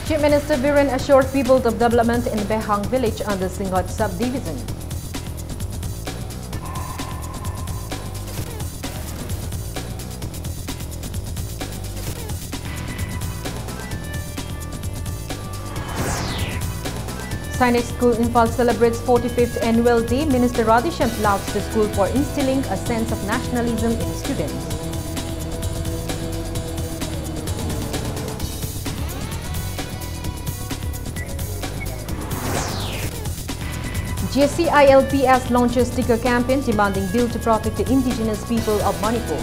Chief Minister Biren assured people of development in Behang village under Singhot subdivision. Sainik School Imphal celebrates 45th Annual Day. Minister Radhisham lauds the school for instilling a sense of nationalism in students. JCILPS launches sticker campaign demanding bill to protect the indigenous people of Manipur.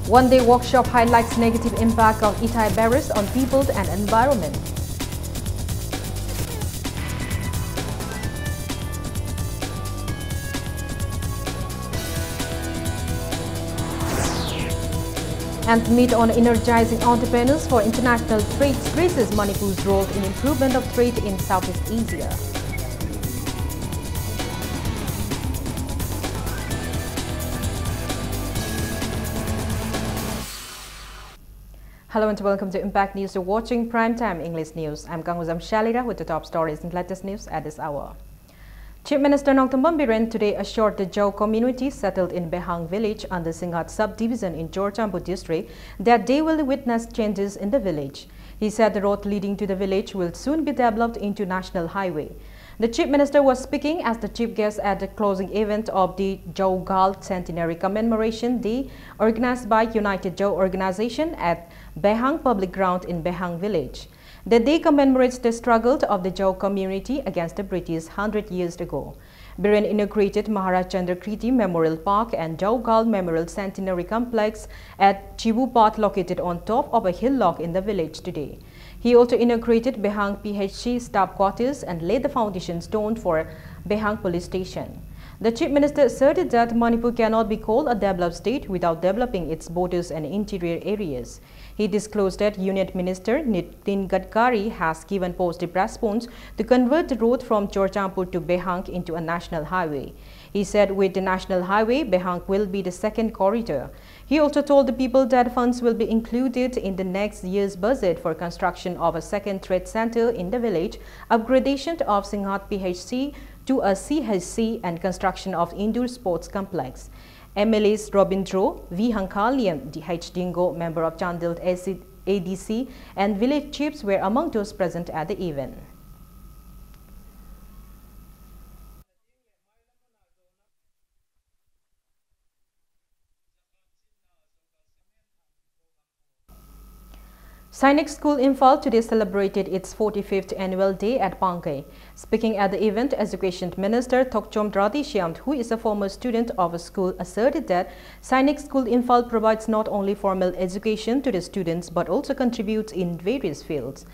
One-day workshop highlights negative impact of Ithai barriers on people and environment. And meet on energizing entrepreneurs for international trade stresses Manipur's role in improvement of trade in Southeast Asia. Hello and welcome to Impact News. You're watching Primetime English News. I'm Kanguzam Shalira with the top stories and latest news at this hour. Chief Minister Nongthombam Biren today assured the Jau community settled in Behang village under Singhot subdivision in Chorchampur district that they will witness changes in the village. He said the road leading to the village will soon be developed into national highway. The Chief Minister was speaking as the chief guest at the closing event of the Jau Gal Centenary Commemoration Day organized by United Jau Organization at Behang Public Ground in Behang village. The day commemorates the struggle of the Jau community against the British 100 years ago. Biren inaugurated Maharaj Chandrakriti Memorial Park and Jau Gal Memorial Centenary Complex at Chibu Path located on top of a hillock in the village today. He also inaugurated Behang PHC staff quarters and laid the foundation stone for Behang police station. The Chief Minister asserted that Manipur cannot be called a developed state without developing its borders and interior areas. He disclosed that Union Minister Nitin Gadkari has given positive response to convert the road from Chorchampur to Behang into a national highway. He said with the national highway, Behang will be the second corridor. He also told the people that funds will be included in the next year's budget for construction of a second trade center in the village, upgradation of Singhot PHC to a CHC and construction of indoor sports complex. MLAs Robindro, V. Hankalian, D.H. Dingo, member of Chandil ADC, and village chiefs were among those present at the event. Sainik School Imphal today celebrated its 45th annual day at Pangkai. Speaking at the event, Education Minister Thokchom Radhisham, who is a former student of a school, asserted that Sainik School Imphal provides not only formal education to the students but also contributes in various fields.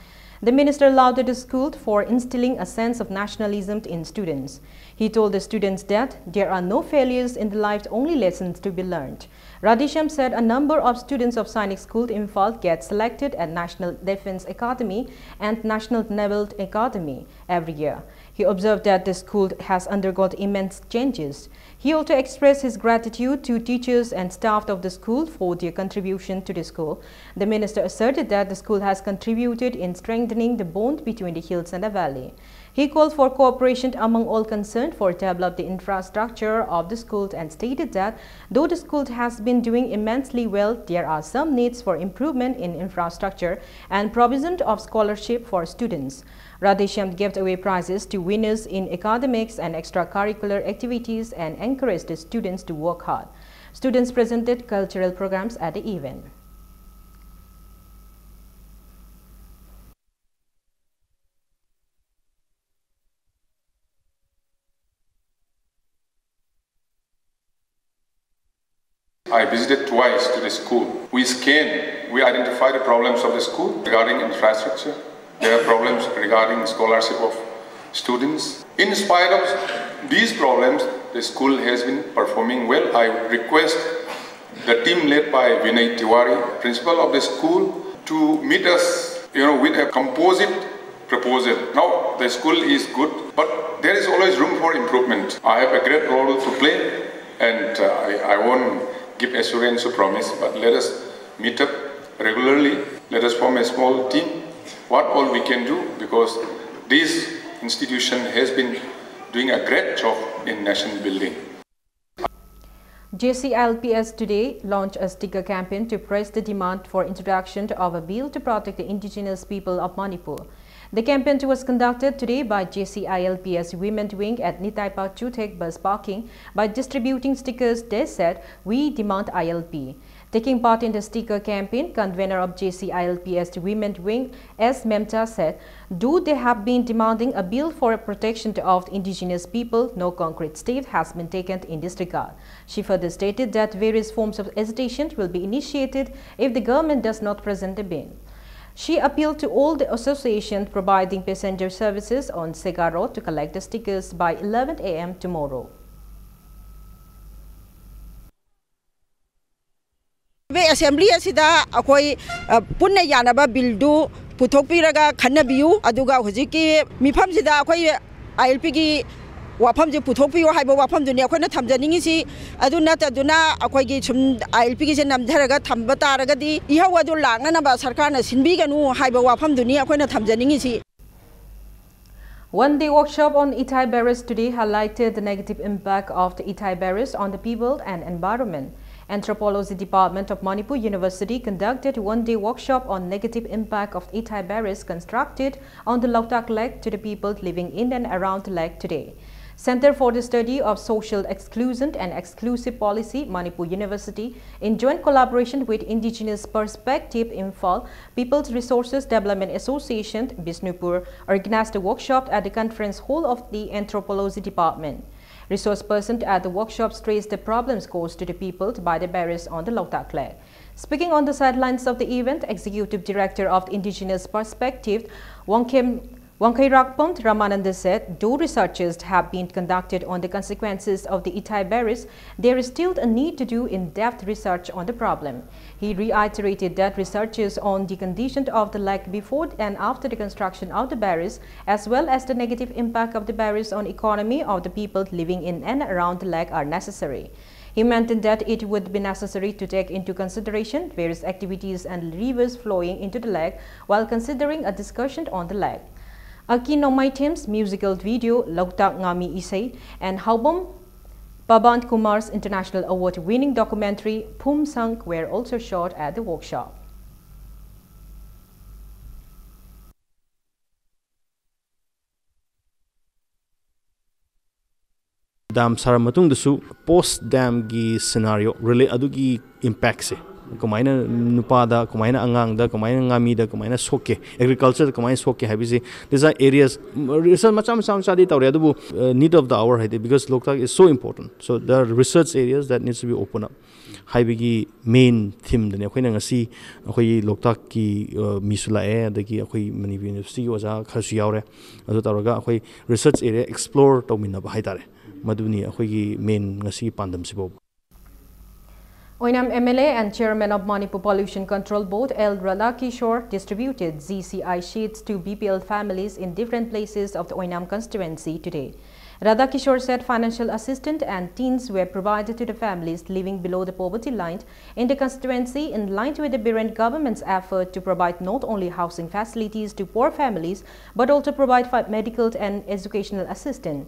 The minister lauded the school for instilling a sense of nationalism in students. He told the students that there are no failures in life, only lessons to be learned. Radhisham said a number of students of Sainik School Imphal get selected at National Defence Academy and National Naval Academy every year. He observed that the school has undergone immense changes. He also expressed his gratitude to teachers and staff of the school for their contribution to the school. The minister asserted that the school has contributed in strengthening the bond between the hills and the valley. He called for cooperation among all concerned for develop the infrastructure of the school and stated that though the school has been doing immensely well, there are some needs for improvement in infrastructure and provision of scholarship for students. Radhisham gave away prizes to winners in academics and extracurricular activities and encouraged the students to work hard. Students presented cultural programs at the event. I visited twice to the school. We identified the problems of the school regarding infrastructure. There are problems regarding scholarship of students. In spite of these problems, the school has been performing well. I request the team led by Vinay Tiwari, principal of the school, to meet us with a composite proposal. Now, the school is good, but there is always room for improvement. I have a great role to play, and I won't give assurance or promise, but let us meet up regularly. Let us form a small team. What all we can do, because this institution has been doing a great job in nation building. JCILPS today launched a sticker campaign to press the demand for introduction of a bill to protect the indigenous people of Manipur. The campaign was conducted today by JCILPS Women Wing at Nitai Park Chutek bus parking by distributing stickers that said, "We demand ILP." Taking part in the sticker campaign, convener of JCILPS Women Wing, S. Memta said, "Though they have been demanding a bill for protection of indigenous people, no concrete step has been taken in this regard." She further stated that various forms of agitation will be initiated if the government does not present the bill. She appealed to all the associations providing passenger services on Sega Road to collect the stickers by 11 a.m. tomorrow. Assembly asida akoi punna yanaba bill du puthokpiraga khannabiu aduga hojiki mifam sida akoi ILP gi wafam je puthokpiu haiba wafam duni akoina thamjaningi si aduna taduna akoi gi sum ILP gi se namdharaga thamba taraga di ihaw adu langna ba sarkar na sinbi ganu haiba wafam duni akoina thamjaningi si. One-day workshop on Itai barriers today highlighted the negative impact of the Itai barriers on the people and environment. Anthropology Department of Manipur University conducted a one-day workshop on negative impact of Itai barriers constructed on the Lautak Lake to the people living in and around the lake today. Center for the Study of Social Exclusion and Exclusive Policy, Manipur University, in joint collaboration with Indigenous Perspective Imphal, People's Resources Development Association, Bisnupur, organized a workshop at the conference hall of the Anthropology Department. Resource person at the workshop stressed the problems caused to the people by the barriers on the Lautak Lake. Speaking on the sidelines of the event, Executive Director of the Indigenous Perspective, Wangkairakpont Ramananda said, though researches have been conducted on the consequences of the Itai barriers, there is still a need to do in-depth research on the problem. He reiterated that researches on the condition of the lake before and after the construction of the barriers, as well as the negative impact of the barriers on the economy of the people living in and around the lake are necessary. He maintained that it would be necessary to take into consideration various activities and rivers flowing into the lake while considering a discussion on the lake. Akinomaitem's musical video Lautak Ngami Isai and Haubom Pabant Kumar's International Award-winning documentary Phum Sang were also shot at the workshop. Dam Saramatung dasu post dam gi scenario really adugi impact se kumaina nupada kumaina angang da kumaina ngami da kumaina soke agriculture kumaina soke habisi these are areas research macham di tawre adu need of the hour because Loktak is so important, so there are research areas that needs to be opened up. Haibigi main theme dane akhoi ngasi akhoi Loktak ki misula adagi akhoi Manipur University oja khasu yaure adu tawraga akhoi research area explore tawminna ba haitare maduni akhoi main ngasi pandam sibo. Oinam MLA and Chairman of Manipur Pollution Control Board L. Radhakishore distributed ZCI sheets to BPL families in different places of the Oinam constituency today. Radhakishore said financial assistance and teens were provided to the families living below the poverty line in the constituency in line with the Biren government's effort to provide not only housing facilities to poor families but also provide medical and educational assistance.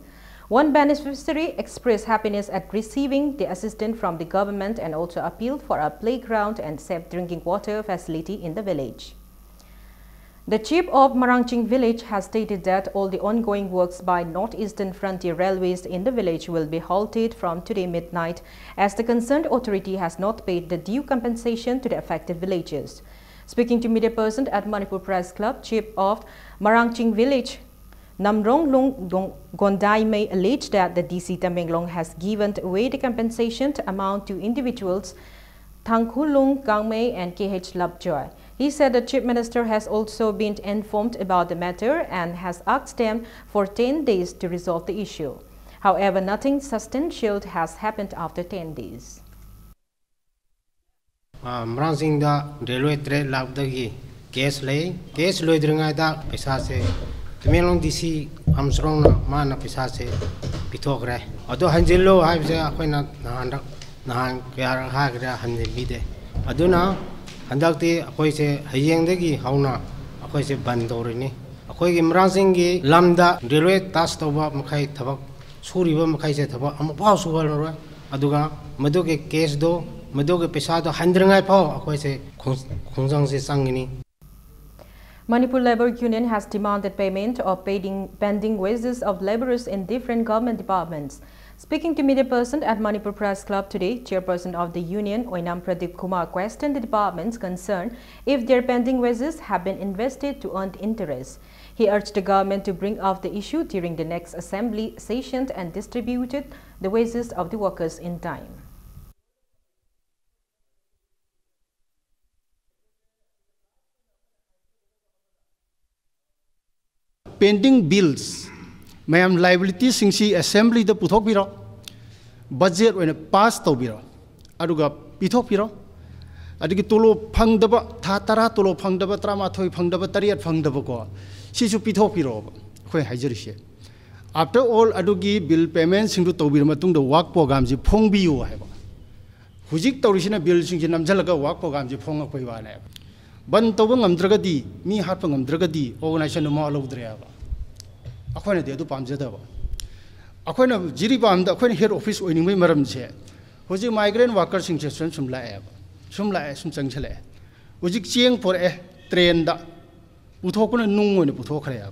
One beneficiary expressed happiness at receiving the assistance from the government and also appealed for a playground and safe drinking water facility in the village. The chief of Marangching village has stated that all the ongoing works by Northeastern Frontier Railways in the village will be halted from today midnight as the concerned authority has not paid the due compensation to the affected villages. Speaking to media person at Manipur Press Club, chief of Marangching village Namrong Lung Gondai may allege that the DC Tamenglong has given away the compensation to amount to individuals Thangkhulung Gangmei and KH Labjoy. He said the Chief Minister has also been informed about the matter and has asked them for 10 days to resolve the issue. However, nothing substantial has happened after 10 days. Marangching da railway track labdagi case lay case loidringaida pesase Tumelong DC Armstrong mana pesase pitogre ado hanjillo haibse akoina nahan kaya hagra hanjibide aduna handakti akoise hayengdagi hauna akoise bandorini akoigi mrangsinggi lamda railway task toba makai thabak suriba makai se thabak ampa suwalro aduga maduge case do maduge pesado handringai pho akoise khongjang se sangini. Manipur Labour Union has demanded payment of pending wages of labourers in different government departments. Speaking to media person at Manipur Press Club today, chairperson of the union, Oinam Pradeep Kumar, questioned the department's concern if their pending wages have been invested to earn interest. He urged the government to bring up the issue during the next assembly session and distributed the wages of the workers in time. Pending bills, mayam liabilities singsi assembly the puthok biro, budget when pass to biro, aduga pithok biro, adigi tolo pangdaba, tatara tolo pangdaba, trama toy pangdaba, tariat pangdaba ko, sisu pithok biro, kwe hajarishe. After all, adugi bill payments into to biro matung the work programs ji phong biyo haiba. Hujik torishina bill singsi namjalaga work programs ji phong kwe wana. Ban to bang amdragadi, mi hat bang amdragadi, organization mo alo dreyaba. Akoina de du pamjada ba akoina jiri pam da akoina head office oining mai maram che hoji migrant workers sing session sum la sum chang chale hoji chieng por train da uthokuna nung one puthokre ya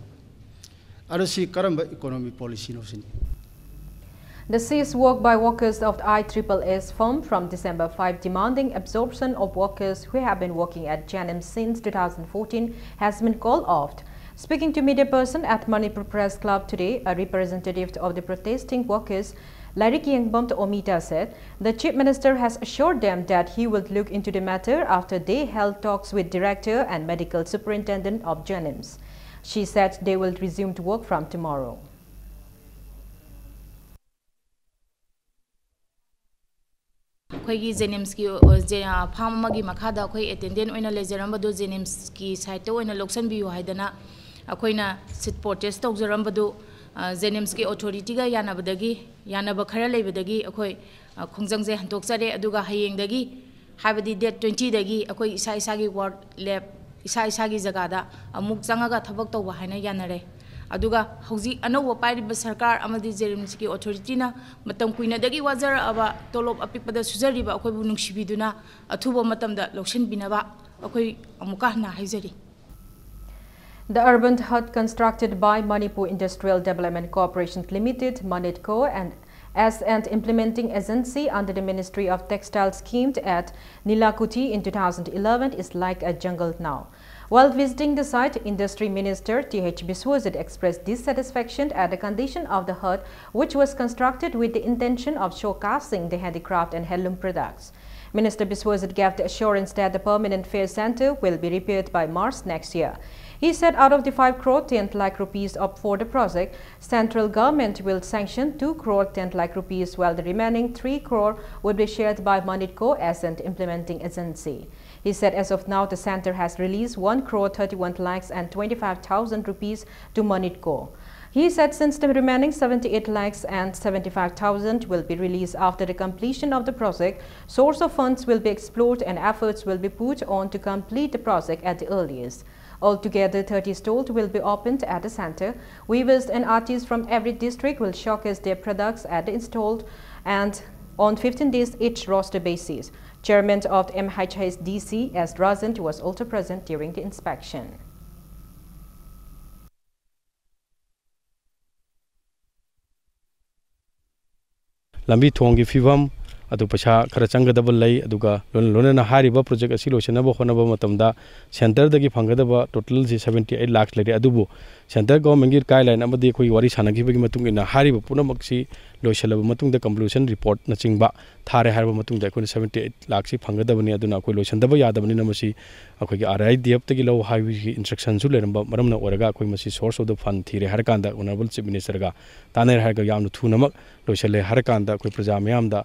aro si karamba economic policy no sin. The cease work by workers of the ISSS firm from December 5 demanding absorption of workers who have been working at JNM since 2014 has been called off. Speaking to media person at Manipur Press Club today, a representative of the protesting workers, Larik Yengbom Omita, said the Chief Minister has assured them that he will look into the matter after they held talks with Director and Medical Superintendent of JNMs. She said they will resume to work from tomorrow. Khoigi JNMs ki farm magi makhada khoi attendant oina lejarambadu JNMs ki site oina loksan biyu haidana akoina sit protest tawjarambadu JNMs ki authority ga yanaba khara leibadagi akoi khongjang je hantoksare aduga hayengdagi habadi date 20 dagi akoi isa gi ward lab isa gi jagada amuk changaga thabak tawba haina yanare aduga hauji anowa pairiba sarkar amadi JNMs ki authority na matam kuina dagi wajar aba tolop apipada sujariba akoi bu nungsibiduna athubo matamda lokshin binaba akoi amuka na haijari. The urban hut constructed by Manipur Industrial Development Corporation Limited, Manitco, and as an implementing agency under the Ministry of Textile scheme at Nilakuti in 2011 is like a jungle now. While visiting the site, Industry Minister T.H. Biswajit expressed dissatisfaction at the condition of the hut, which was constructed with the intention of showcasing the handicraft and heirloom products. Minister Biswajit gave the assurance that the permanent fair center will be repaired by March next year. He said out of the 5 crore 10 lakh rupees up for the project, central government will sanction 2 crore 10 lakh rupees while the remaining 3 crore would be shared by Manitco as an implementing agency. He said as of now the center has released 1 crore 31 lakhs and 25,000 rupees to Manitco. He said since the remaining 78 lakhs and 75,000 will be released after the completion of the project, source of funds will be explored and efforts will be put on to complete the project at the earliest. Altogether, 30 stalls will be opened at the center. Weavers and artists from every district will showcase their products at the stall and on 15 days each roster basis. Chairman of the MHSDC, S. Razant, was also present during the inspection. Lambi thongi fivam adu pasha khara changadaba lei aduga lona hariba project asi losenaba honaba matamda center dagi phangadaba total 78 lakhs lei adubu center government gi guideline amadi khoi wari sanagi bagi matung ina hariba punamaksi loisalaba matungda conclusion report na chingba thare harba matungda khoi 78 lakhs phangadaba ni aduna khoi loisandaba yadabani namasi akhoi gi RIDF tagi law highway instruction su leramba maramna oraga khoi masi source of the fund thire harkanda honorable chief minister ga taner harga yamnu thunamak loisale harkanda khoi praja mayamda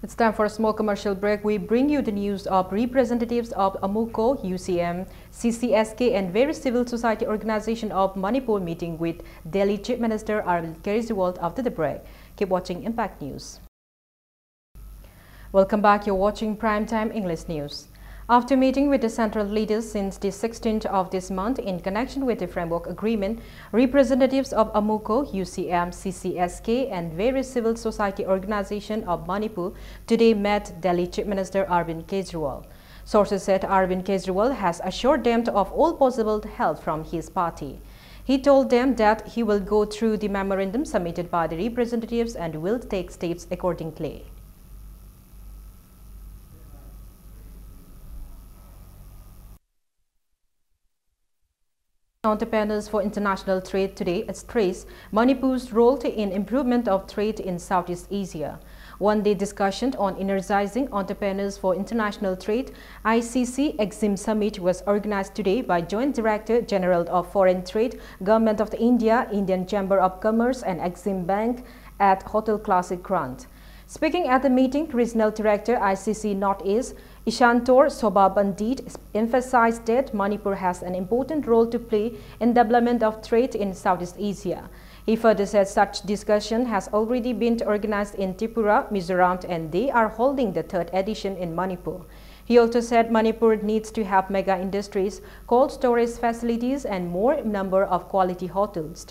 It's time for a small commercial break. We bring you the news of representatives of AMUCO, UCM, CCSK and various civil society organizations of Manipur meeting with Delhi Chief Minister Arvind Kejriwal after the break. Keep watching Impact News. Welcome back. You're watching Primetime English News. After meeting with the central leaders since the 16th of this month in connection with the framework agreement, representatives of AMUCO, UCM, CCSK and various civil society organizations of Manipur today met Delhi Chief Minister Arvind Kejriwal. Sources said Arvind Kejriwal has assured them of all possible help from his party. He told them that he will go through the memorandum submitted by the representatives and will take steps accordingly. Entrepreneurs for International Trade today stressed Manipur's role in improvement of trade in Southeast Asia. One-day discussion on energizing entrepreneurs for international trade ICC Exim Summit was organized today by Joint Director General of Foreign Trade, Government of India, Indian Chamber of Commerce and Exim Bank at Hotel Classic Grand. Speaking at the meeting, Regional Director ICC Northeast Ishantor Soba Bandit emphasized that Manipur has an important role to play in development of trade in Southeast Asia. He further said such discussion has already been organized in Tripura, Mizoram, and they are holding the third edition in Manipur. He also said Manipur needs to have mega industries, cold storage facilities, and more number of quality hotels.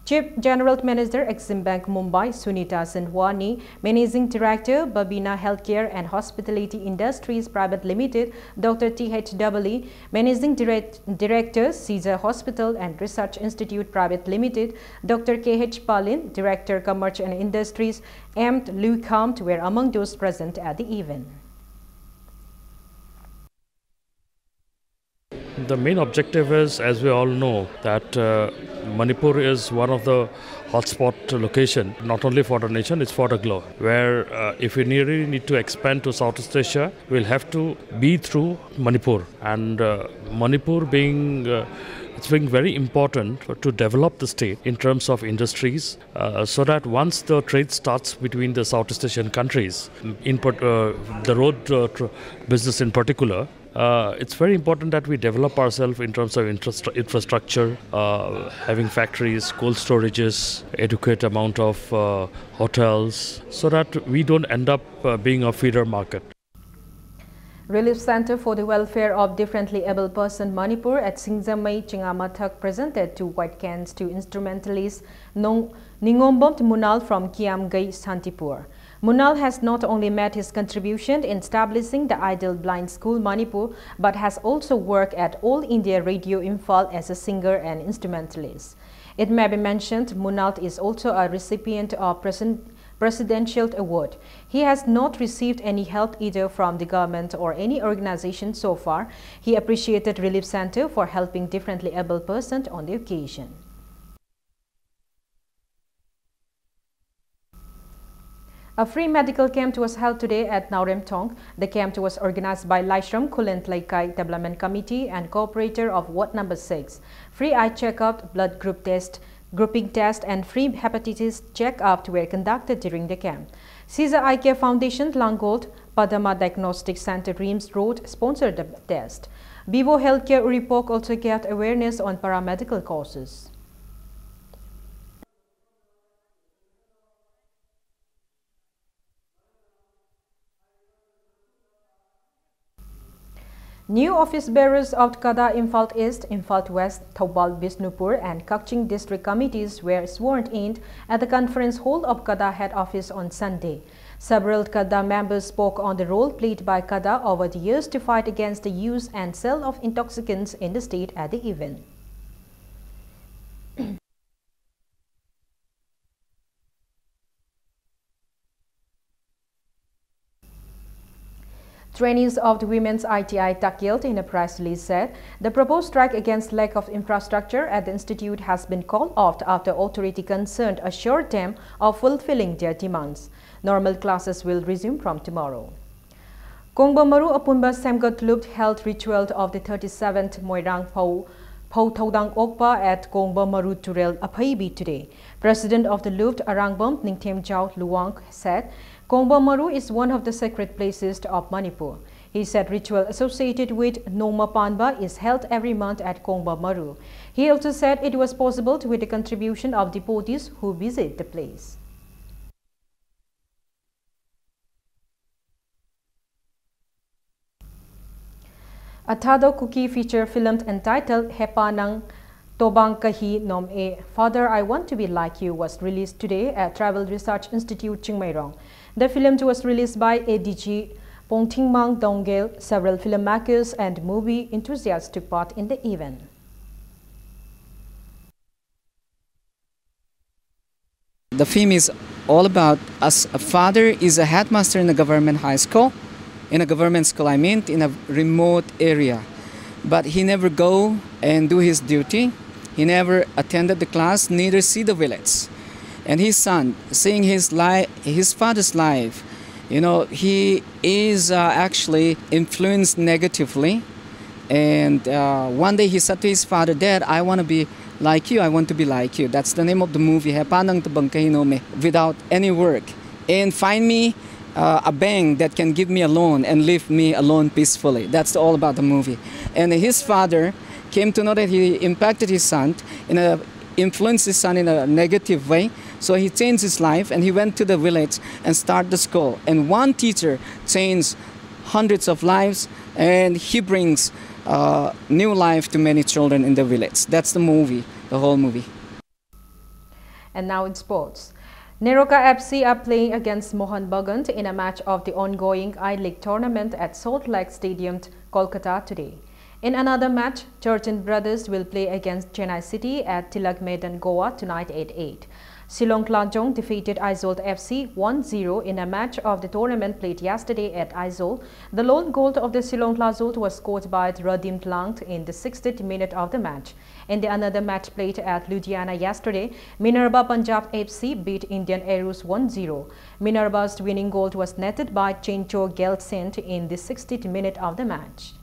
Chief General Manager Exim Bank Mumbai Sunita Sandwani, Managing Director Babina Healthcare and Hospitality Industries Private Limited Dr. T.H. Doubley, Managing Director Caesar Hospital and Research Institute Private Limited Dr. K.H. Palin, Director Commerce and Industries M. Louis Kampt were among those present at the event. The main objective is, as we all know, that Manipur is one of the hotspot location, not only for the nation, it's for the globe, where if we really need to expand to Southeast Asia, we'll have to be through Manipur. And Manipur being it's being very important to develop the state in terms of industries, so that once the trade starts between the Southeast Asian countries, the road business in particular, it's very important that we develop ourselves in terms of infrastructure, having factories, cold storages, adequate amount of hotels, so that we don't end up being a feeder market. Relief Center for the Welfare of Differently Able Person Manipur at Singzamai Chingamathak presented 2 white cans to instrumentalist Ningombom Munal from Kiamgai, Santipur. Munal has not only made his contribution in establishing the Ideal Blind School Manipur, but has also worked at All India Radio Imphal as a singer and instrumentalist. It may be mentioned Munal is also a recipient of Presidential Award. He has not received any help either from the government or any organization so far. He appreciated Relief Center for helping differently able persons on the occasion. A free medical camp was held today at Naurem Tong. The camp was organized by Laishram Kulent Laikai Development Committee and cooperator of Ward Number 6. Free eye checkup, blood group test, grouping test and free hepatitis check-up were conducted during the camp. Caesar Eye Care Foundation, Langold, Padama Diagnostic Center, Reims Road sponsored the test. Bivo Healthcare Uripok also gave awareness on paramedical courses. New office bearers of Kada Imphal East, Imphal West, Thoubal Bisnupur and Kakching district committees were sworn in at the conference hall of Kada head office on Sunday. Several Kada members spoke on the role played by Kada over the years to fight against the use and sale of intoxicants in the state at the event. Trainees of the Women's ITI Takilt in a press release said the proposed strike against lack of infrastructure at the institute has been called off after authority concerned assured them of fulfilling their demands. Normal classes will resume from tomorrow. Kongbamaru Apunba Semgat Lupt held ritual of the 37th Moirang Pau Thaudang Okpa at Kongbamaru Turel Aphaibi today. President of the Luft Arangbom Ningthem Chao Luang said Kongba Maru is one of the sacred places of Manipur. He said ritual associated with Noma Panba is held every month at Kongba Maru. He also said it was possible with the contribution of devotees who visit the place. A Thado Kuki feature filmed entitled Hepanang Tobang Kahi Nom E, Father, I Want to Be Like You was released today at Travel Research Institute, Chingmairong. The film was released by ADG Pongtingmang Donggel. Several filmmakers and movie enthusiasts took part in the event. The film is all about a father is a headmaster in a government high school. In a government school, I mean, in a remote area. But he never go and do his duty. He never attended the class, neither see the village. And his son, seeing his father's life, you know, he is actually influenced negatively. And one day he said to his father, Dad, I want to be like you, I want to be like you. That's the name of the movie, Hepanang Tobang Kahi Nom E, without any work. And find me a bank that can give me a loan and leave me alone peacefully. That's all about the movie. And his father came to know that he impacted his son, influenced his son in a negative way. So he changed his life and he went to the village and started the school. And one teacher changed hundreds of lives, and he brings new life to many children in the village. That's the movie, the whole movie. And now in sports. Neroka FC are playing against Mohan Bagan in a match of the ongoing I-League tournament at Salt Lake Stadium, Kolkata today. In another match, Churchin Brothers will play against Chennai City at Tilak Maidan, Goa tonight at 8. Shillong Klangchong defeated Aizawl FC 1-0 in a match of the tournament played yesterday at Aizawl. The lone goal of the Shillong Klangchong was scored by Radim Tlang in the 60th minute of the match. In the another match played at Ludhiana yesterday, Minerva Punjab FC beat Indian Aeros 1-0. Minerva's winning goal was netted by Chencho Gelsent in the 60th minute of the match.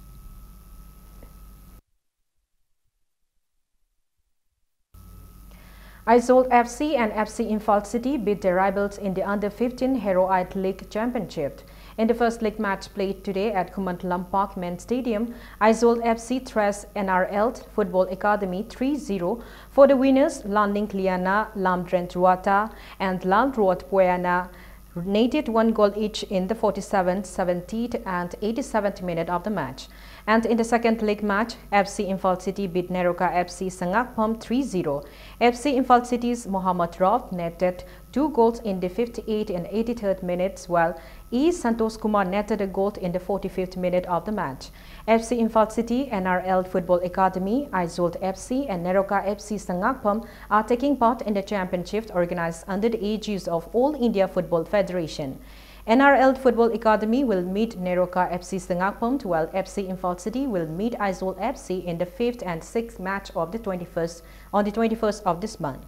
Aizawl FC and FC Imphal City beat their rivals in the Under-15 Heroite League Championship. In the first league match played today at Kumantlampak Men's Stadium, Aizawl FC thrashed NRL Football Academy 3-0. For the winners, Landing Kliana, Lamdrent Ruata and Lamdrot Puena netted one goal each in the 47th, 70th and 87th minute of the match. And in the second league match, FC Imphal City beat Neroka FC Sangakpam 3-0. FC Imphal City's Mohammad Rauf netted 2 goals in the 58th and 83rd minutes, while E. Santos Kumar netted a goal in the 45th minute of the match. FC Imphal City, NRL Football Academy, Aizawl FC and Neroka FC Sangakpam are taking part in the championship organized under the aegis of All India Football Federation. NRL Football Academy will meet Neroka FC Sangakpam, while FC Imphal City will meet Aizawl FC in the 5th and 6th match of the 21st of this month.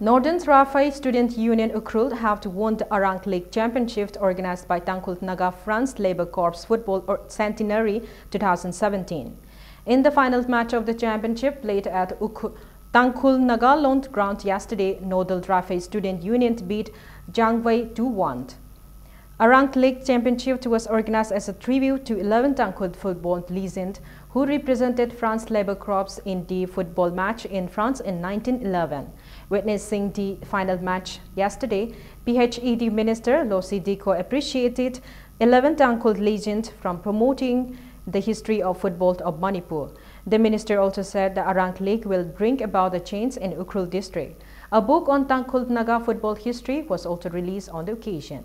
Northern Rafai Student Union Ukrul have won the Arang League Championship organized by Tangkhul Naga France Labour Corps Football Centenary 2017. In the final match of the championship played at Tangkhul Naga Lone Ground yesterday, Northern Rafai Student Union beat Jangwei 2-1. Arang League Championship was organized as a tribute to 11 Tangkhul football legends who represented France Labour Corps in the football match in France in 1911. Witnessing the final match yesterday, PHED Minister Losi Diko appreciated 11 Tangkhul legends from promoting the history of football of Manipur. The minister also said the Arang League will bring about the change in Ukrul district. A book on Tangkhul Naga football history was also released on the occasion.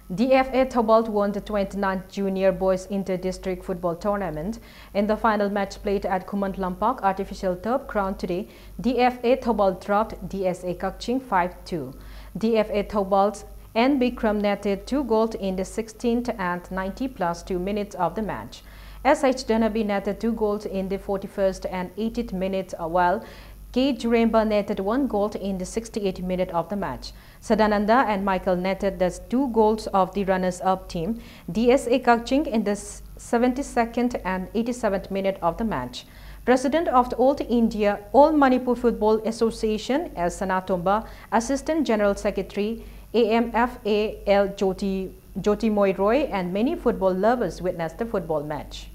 DFA Thobalt won the 29th Junior Boys Inter-District Football Tournament. In the final match played at Kumantlampak Artificial Turf Ground today, DFA Thobalt dropped DSA Kakching 5-2. DFA Thobalt's N. Bikram netted 2 goals in the 16th and 90+2 minutes of the match. SH Danabi netted 2 goals in the 41st and 80th minutes, while K. Juremba netted 1 goal in the 68th minute of the match. Sadananda and Michael netted the 2 goals of the runners-up team, DSA Kakching, in the 72nd and 87th minute of the match. President of the All Manipur Football Association, L. Sanatomba, Assistant General Secretary, AMFA L. Jyoti Moy-Roy, and many football lovers witnessed the football match.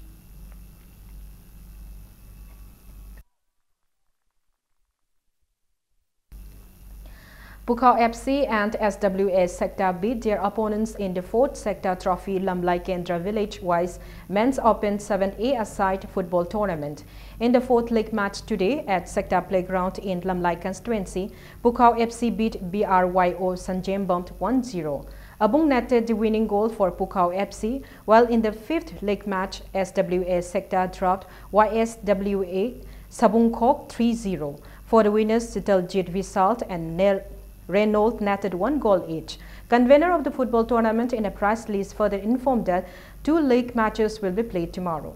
Pukhao FC and SWA Sector beat their opponents in the 4th Sector Trophy Lamlai Kendra Village-wise Men's Open 7A aside football tournament. In the 4th league match today at Sector Playground in Lamlai constituency, Pukhao FC beat BRYO Sanjembam 1-0. Abung netted the winning goal for Pukhao FC, while in the 5th league match, SWA Sector dropped YSWA Sabungkok 3-0. For the winners, Sitaljit Visalt and Renault netted 1 goal each. Convener of the football tournament in a press release further informed that 2 league matches will be played tomorrow.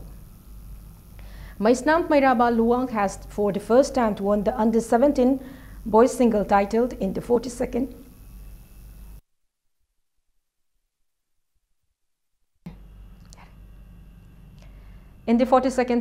Maisnam Mairaba Luang has for the first time won the under-17 boys single title in the 42nd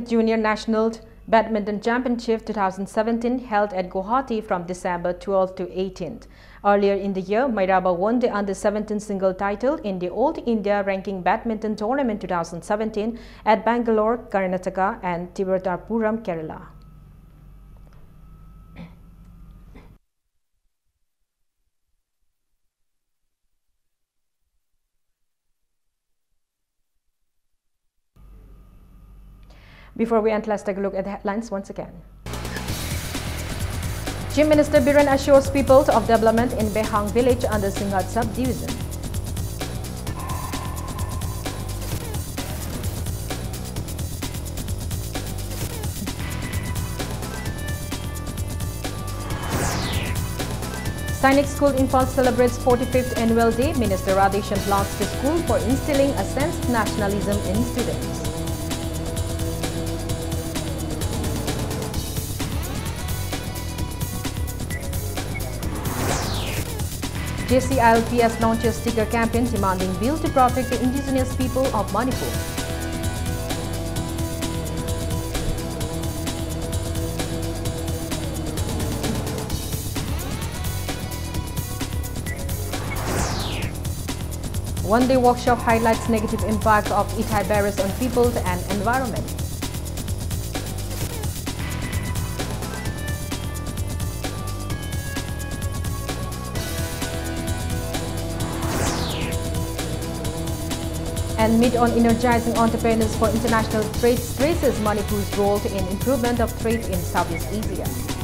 Junior National Badminton Championship 2017 held at Guwahati from December 12 to 18th. Earlier in the year, Mairaba won the under-17 single title in the All India Ranking Badminton Tournament 2017 at Bangalore, Karnataka and Tiruvananthapuram, Kerala. Before we end, let's take a look at the headlines once again. Chief Minister Biren assures people of development in Behang village under Singhat subdivision. Sainik School Imphal celebrates 45th annual day. Minister Radheshan lauds the school for instilling a sense of nationalism in students. JCILPS launches sticker campaign demanding bill to protect the indigenous people of Manipur. One-day workshop highlights negative impact of Ethai barriers on people and environment. And meet on energizing entrepreneurs for international trade stresses Manipur's role in improvement of trade in Southeast Asia.